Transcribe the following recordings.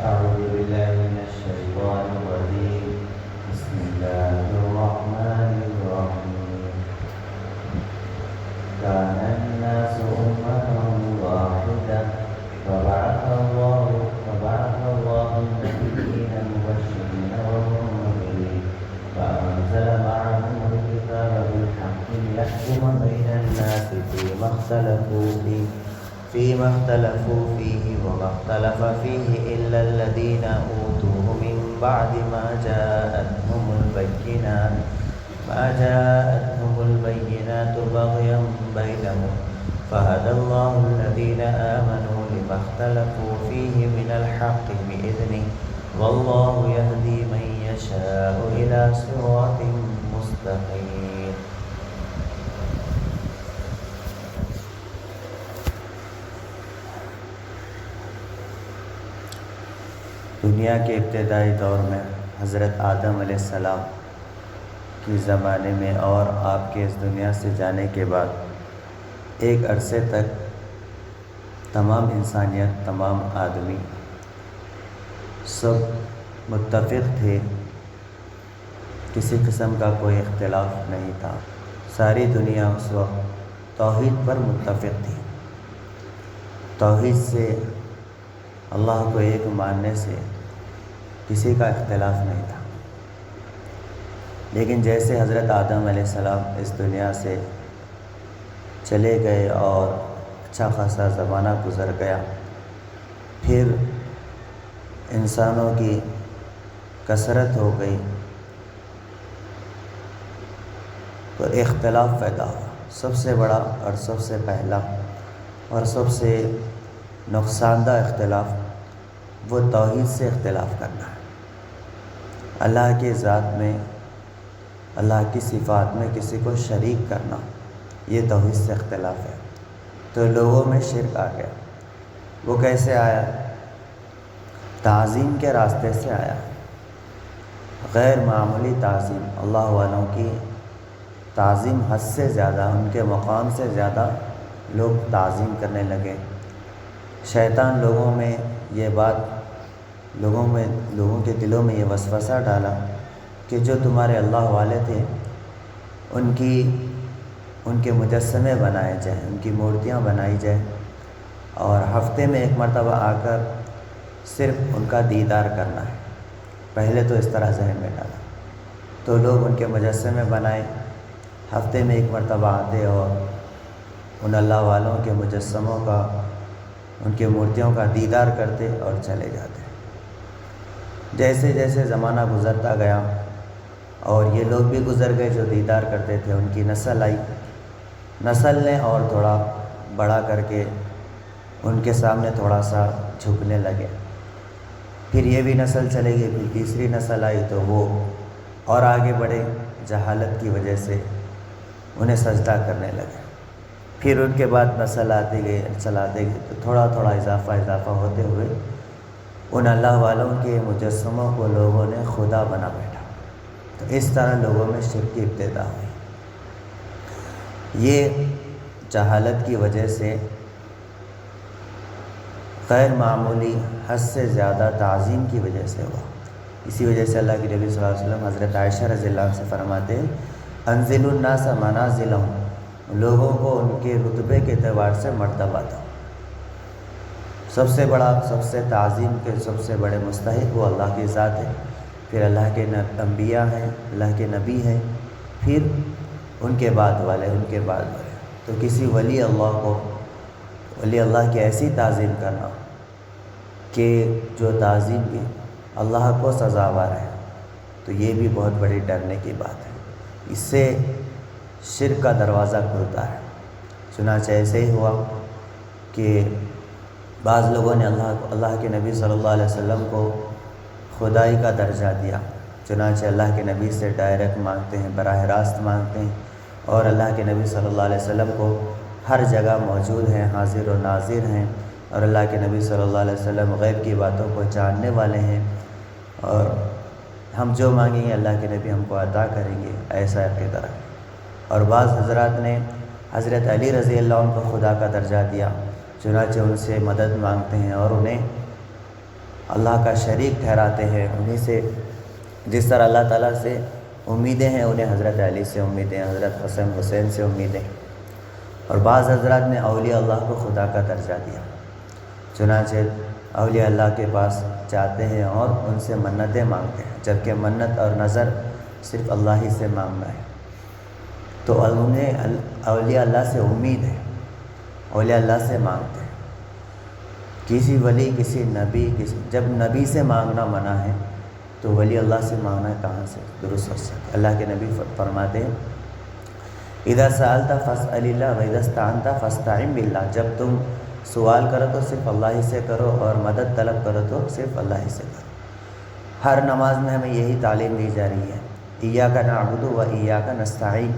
أعوذ بالله من الشيطان الرجيم بسم الله الرحمن الرحيم كان الناس أمة واحدة فبعث الله النبيين مبشرين ومنذرين فأنزل معهم الكتاب بالحق ليحكم بين الناس فيما اختلفوا فيه وما اختلف فيه إلا الذين أوتوه من بعد ما جاءتهم البينات بغيا بينهم فهدى الله الذين آمنوا لما اختلفوا فيه من الحق بإذنه والله يهدي من يشاء إلى صراط مستقيم. دنیا کے ابتدائی دور میں حضرت آدم علیہ السلام کی زمانے میں اور آپ کے اس دنیا سے جانے کے بعد ایک عرصے تک تمام انسانیت، تمام آدمی سب متفق تھے، کسی قسم کا کوئی اختلاف نہیں تھا. ساری دنیا اس وقت توحید پر متفق تھی. توحید سے، اللہ کو ایک ماننے سے کسی کا اختلاف نہیں تھا. لیکن جیسے حضرت آدم علیہ السلام اس دنیا سے چلے گئے اور اچھا خاصا زمانہ گزر گیا، پھر انسانوں کی کثرت ہو گئی تو اختلاف پیدا ہوا. سب سے بڑا اور سب سے پہلا اور سب سے نقصان دہ اختلاف وہ توحید سے اختلاف کرنا ہے. اللہ کی ذات میں، اللہ کی صفات میں کسی کو شریک کرنا، یہ توحید سے اختلاف ہے. تو لوگوں میں شرک آ گیا. وہ کیسے آیا؟ تعظیم کے راستے سے آیا. غیر معمولی تعظیم، اللہ والوں کی تعظیم حد سے زیادہ، ان کے مقام سے زیادہ لوگ تعظیم کرنے لگے. شیطان لوگوں میں یہ بات، لوگوں کے دلوں میں یہ وسوسہ ڈالا کہ جو تمہارے اللہ والے تھے ان کے مجسمے بنائے جائیں، ان کی مورتیاں بنائی جائیں اور ہفتے میں ایک مرتبہ آ کر صرف ان کا دیدار کرنا ہے. پہلے تو اس طرح ذہن میں ڈالا تو لوگ ان کے مجسمے بنائے، ہفتے میں ایک مرتبہ آتے اور ان اللہ والوں کے مجسموں کا، ان کے مورتیوں کا دیدار کرتے اور چلے جاتے. جیسے جیسے زمانہ گزرتا گیا اور یہ لوگ بھی گزر گئے جو دیدار کرتے تھے، ان کی نسل آئی. نسل نے اور تھوڑا بڑا کر کے ان کے سامنے تھوڑا سا جھکنے لگے. پھر یہ بھی نسل چلے گئی، پھر تیسری نسل آئی تو وہ اور آگے بڑھے، جہالت کی وجہ سے انہیں سجدہ کرنے لگے. پھر ان کے بعد نسل آتے گئے تو تھوڑا تھوڑا اضافہ ہوتے ہوئے ان اللہ والوں کے مجسموں کو لوگوں نے خدا بنا بیٹھا. تو اس طرح لوگوں میں شرک کی ابتدا ہوئی. یہ جہالت کی وجہ سے، غیر معمولی حد سے زیادہ تعظیم کی وجہ سے ہوا. اسی وجہ سے اللہ کے نبی صلی اللہ علیہ وسلم حضرت عائشہ رضی اللہ عنہ سے فرماتے ہیں، انزلوا الناس منازلهم، لوگوں کو ان کے رتبے کے اعتبار سے مرتبہ دو. سب سے بڑا، سب سے تعظیم کے سب سے بڑے مستحق وہ اللہ کی ذات ہے، پھر اللہ کے انبیاء ہیں، اللہ کے نبی ہیں، پھر ان کے بعد والے. تو کسی ولی اللہ کی ایسی تعظیم کرنا کہ جو تعظیم بھی اللہ کو سزاوار ہے، تو یہ بھی بہت بڑی ڈرنے کی بات ہے. اس سے شرک کا دروازہ کھلتا ہے. چنانچہ ایسے ہی ہوا کہ بعض لوگوں نے اللہ کے نبی صلی اللہ علیہ وسلم کو خدائی کا درجہ دیا. چنانچہ اللہ کے نبی سے ڈائریکٹ مانگتے ہیں، براہ راست مانگتے ہیں، اور اللہ کے نبی صلی اللہ علیہ وسلم کو ہر جگہ موجود ہیں، حاضر و ناظر ہیں، اور اللہ کے نبی صلی اللہ علیہ وسلم غیب کی باتوں کو جاننے والے ہیں، اور ہم جو مانگیں گے اللہ کے نبی ہم کو عطا کریں گے، ایسا عقیدہ رکھیں. اور بعض حضرات نے حضرت علی رضی اللہ عنہ کو خدا کا درجہ دیا. چنانچہ ان سے مدد مانگتے ہیں اور انہیں اللہ کا شریک ٹھہراتے ہیں، انہیں سے جس طرح اللہ تعالیٰ سے امیدیں ہیں انہیں حضرت علی سے امیدیں، حضرت حسین سے امیدیں. اور بعض حضرات نے اولیاء اللہ کو خدا کا درجہ دیا، چنانچہ اولیاء اللہ کے پاس جاتے ہیں اور ان سے منتیں مانگتے ہیں، جبکہ منت اور نظر صرف اللہ ہی سے مانگنا ہے. تو انہیں اولیاء اللہ سے امید ہے، اولیاء اللہ سے مانگتے ہیں. کسی ولی، کسی نبی، جب نبی سے مانگنا منع ہے تو ولی اللہ سے مانگنا کہاں سے درست ہو سکتا ہے؟ اللہ کے نبی فرماتے ہیں اذا سألت فاسأل اللہ واذا استعنت فاستعن باللہ، جب تم سوال کرو تو صرف اللہ ہی سے کرو اور مدد طلب کرو تو صرف اللہ ہی سے کرو. ہر نماز میں ہمیں یہی تعلیم دی جا رہی ہے، ایاک نعبد و ایاک نستعین،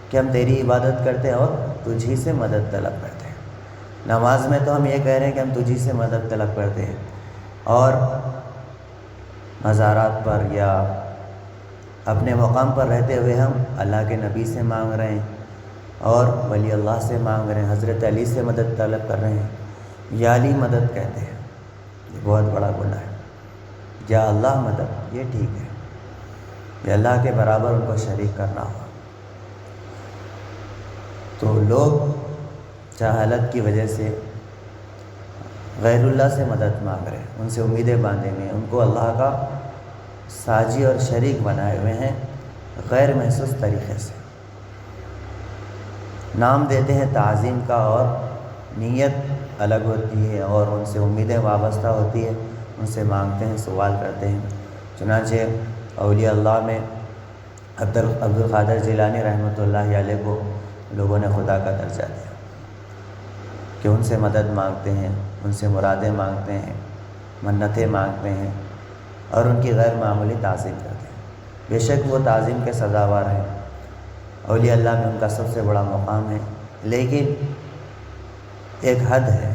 کہ ہم تیری عبادت کرتے ہیں اور تجھ ہی سے مدد طلب کرتے ہیں. نماز میں تو ہم یہ کہہ رہے ہیں کہ ہم تجھ ہی سے مدد طلب کرتے ہیں، اور مزارات پر یا اپنے مقام پر رہتے ہوئے ہم اللہ کے نبی سے مانگ رہے ہیں اور ولی اللہ سے مانگ رہے ہیں، حضرت علی سے مدد طلب کر رہے ہیں. یا علی مدد کہتے ہیں، یہ بہت بڑا گناہ ہے. یا اللہ مدد یہ ٹھیک ہے، یہ اللہ کے برابر ان کو شریک کرنا ہوا. تو لوگ جہالت کی وجہ سے غیر اللہ سے مدد مانگ رہے ہیں، ان سے امیدیں باندھے ہوئے ہیں، ان کو اللہ کا ساجی اور شریک بنائے ہوئے ہیں غیر محسوس طریقے سے. نام دیتے ہیں تعظیم کا اور نیت الگ ہوتی ہے اور ان سے امیدیں وابستہ ہوتی ہے، ان سے مانگتے ہیں، سوال کرتے ہیں. چنانچہ اولیاء اللہ میں عبد القادر جیلانی رحمۃ اللہ علیہ کو لوگوں نے خدا کا درجہ دیا کہ ان سے مدد مانگتے ہیں، ان سے مرادیں مانگتے ہیں، منتیں مانگتے ہیں اور ان کی غیر معمولی تعظیم کرتے ہیں. بے شک وہ تعظیم کے سزاوار ہیں، اولیاء اللہ میں ان کا سب سے بڑا مقام ہے، لیکن ایک حد ہے.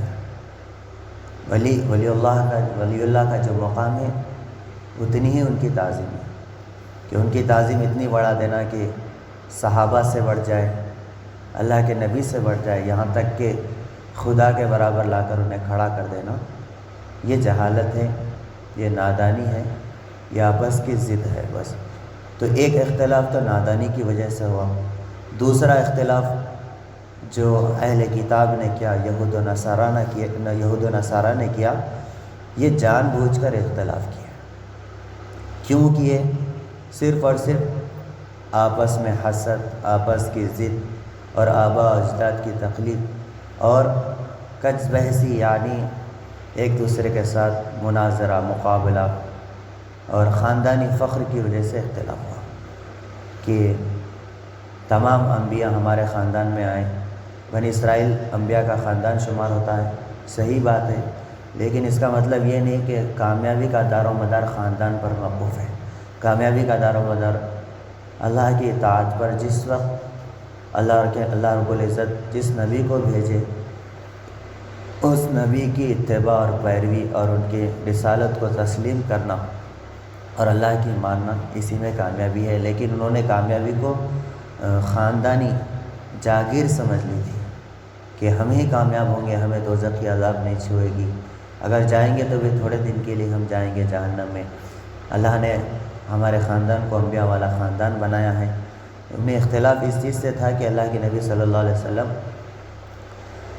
ولی اللہ کا جو مقام ہے اتنی ہی ان کی تعظیم ہے، کہ ان کی تعظیم اتنی بڑھا دینا کہ صحابہ سے بڑھ جائے، اللہ کے نبی سے بڑھ جائے، یہاں تک کہ خدا کے برابر لا کر انہیں کھڑا کر دینا، یہ جہالت ہے، یہ نادانی ہے، یہ آپس کی ضد ہے بس. تو ایک اختلاف تو نادانی کی وجہ سے ہوا، دوسرا اختلاف جو اہل کتاب نے کیا، یہود و نصارہ نے کیا، یہ جان بوجھ کر اختلاف کیا. کیوں کیے؟ صرف اور صرف آپس میں حسد، آپس کی ضد اور آباء و اجداد کی تقلید اور کچ بحثی، یعنی ایک دوسرے کے ساتھ مناظرہ، مقابلہ اور خاندانی فخر کی وجہ سے اختلاف ہوا کہ تمام انبیاء ہمارے خاندان میں آئے. بنی اسرائیل انبیاء کا خاندان شمار ہوتا ہے، صحیح بات ہے، لیکن اس کا مطلب یہ نہیں کہ کامیابی کا دار و مدار خاندان پر موقوف ہے. کامیابی کا دار و مدار اللہ کی اطاعت پر. جس وقت اللہ رب العزت جس نبی کو بھیجے اس نبی کی اتباع اور پیروی اور ان کی رسالت کو تسلیم کرنا اور اللہ کی ماننا، اسی میں کامیابی ہے. لیکن انہوں نے کامیابی کو خاندانی جاگیر سمجھ لی تھی کہ ہم ہی کامیاب ہوں گے، ہمیں دوزخ کی عذاب نہیں چھوئے گی، اگر جائیں گے تو بھی تھوڑے دن کے لیے ہم جائیں گے جہنم میں. اللہ نے ہمارے خاندان کو انبیاء والا خاندان بنایا ہے. ان میں اختلاف اس چیز سے تھا کہ اللہ کے نبی صلی اللہ علیہ وسلم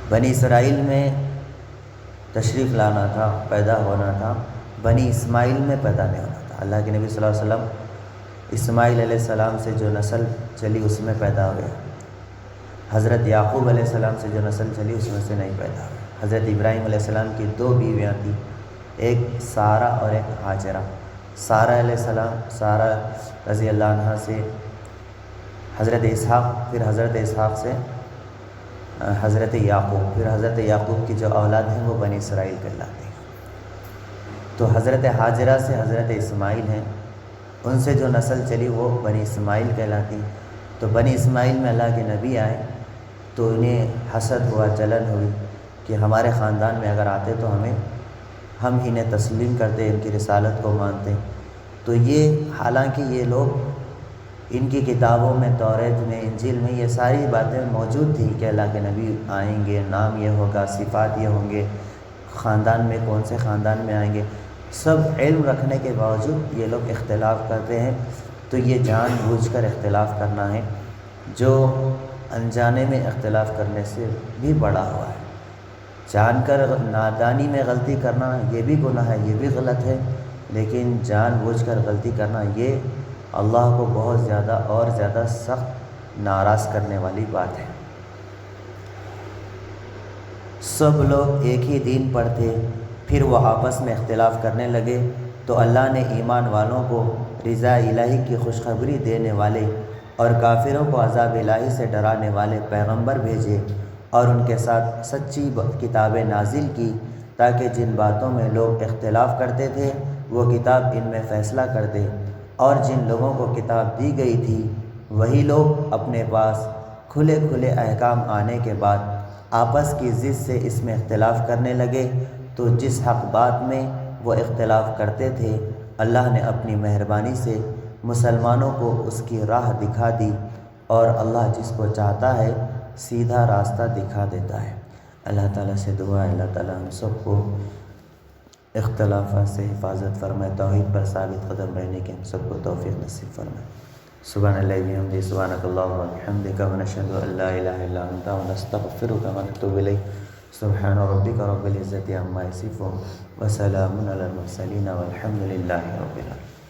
بنی اسرائیل میں تشریف لانا تھا، پیدا ہونا تھا، بنی اسماعیل میں پیدا نہیں ہونا تھا. اللہ کے نبی صلی اللہ علیہ وسلم اسماعیل علیہ السلام سے جو نسل چلی اس میں پیدا ہوئے، حضرت یعقوب علیہ السلام سے جو نسل چلی اس میں سے نہیں پیدا ہوئے. حضرت ابراہیم علیہ السلام کی 2 بیویاں تھیں، ایک سارہ اور ایک ہاجرہ. سارہ علیہ السلام، سارہ رضی اللہ عنہ سے حضرت اسحاق، پھر حضرت اسحاق سے حضرت یعقوب، پھر حضرت یعقوب کی جو اولاد ہیں وہ بنی اسرائیل کہلاتے ہیں. تو حضرت ہاجرہ سے حضرت اسماعیل ہیں، ان سے جو نسل چلی وہ بنی اسماعیل کہلاتی. تو بنی اسماعیل میں اللہ کے نبی آئے تو انہیں حسد ہوا، جلن ہوئی کہ ہمارے خاندان میں اگر آتے تو ہم انہیں تسلیم کرتے، ان کی رسالت کو مانتے. تو یہ حالانکہ یہ لوگ ان کی کتابوں میں، توریت میں، انجیل میں یہ ساری باتیں موجود تھیں کہ اللہ کے نبی آئیں گے، نام یہ ہوگا، صفات یہ ہوں گے، خاندان میں کون سے خاندان میں آئیں گے، سب علم رکھنے کے باوجود یہ لوگ اختلاف کرتے ہیں، تو یہ جان بوجھ کر اختلاف کرنا ہے، جو انجانے میں اختلاف کرنے سے بھی بڑا ہوا ہے۔ جان کر نادانی میں غلطی کرنا یہ بھی گناہ ہے، یہ بھی غلط ہے، لیکن جان بوجھ کر غلطی کرنا یہ اللہ کو بہت زیادہ اور زیادہ سخت ناراض کرنے والی بات ہے۔ سب لوگ ایک ہی دین پر تھے، پھر وہ آپس میں اختلاف کرنے لگے، تو اللہ نے ایمان والوں کو رضا الہی کی خوشخبری دینے والے اور کافروں کو عذاب الہی سے ڈرانے والے پیغمبر بھیجے، اور ان کے ساتھ سچی کتابیں نازل کی، تاکہ جن باتوں میں لوگ اختلاف کرتے تھے وہ کتاب ان میں فیصلہ کر دے، اور جن لوگوں کو کتاب دی گئی تھی وہی لوگ اپنے پاس کھلے کھلے احکام آنے کے بعد آپس کی ضد سے اس میں اختلاف کرنے لگے، تو جس حق بات میں وہ اختلاف کرتے تھے اللہ نے اپنی مہربانی سے مسلمانوں کو اس کی راہ دکھا دی، اور اللہ جس کو چاہتا ہے سیدھا راستہ دکھا دیتا ہے۔ اللہ تعالیٰ سے دعا ہے اللہ تعالیٰ ہم سب کو اختلافات سے حفاظت فرمائے، توحید پر ثابت قدم رہنے کی ہم سب کو توفیق نصیب فرمائے۔ سبحان اللہ بحمدہ، سبحانک اللہم وبحمدک، ونشہد ان لا الہ الا انت، ونستغفرک ونتوب الیک۔ سبحان ربک رب العزۃ عما یصفون، وسلام علی المرسلین، والحمد للہ رب العالمین۔